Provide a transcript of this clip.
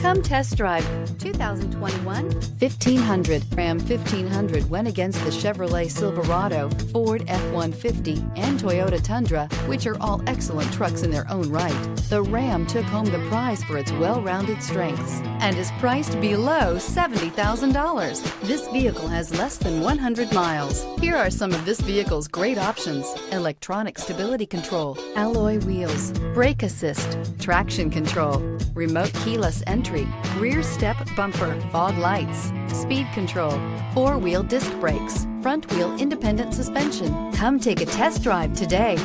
Come test drive 2021 1500. Ram 1500 went against the Chevrolet Silverado, Ford F-150, and Toyota Tundra, which are all excellent trucks in their own right. The Ram took home the prize for its well-rounded strengths and is priced below $70,000. This vehicle has less than 100 miles. Here are some of this vehicle's great options: electronic stability control, alloy wheels, brake assist, traction control, remote keyless entry, rear step bumper, fog lights, speed control, four-wheel disc brakes, front wheel independent suspension. Come take a test drive today.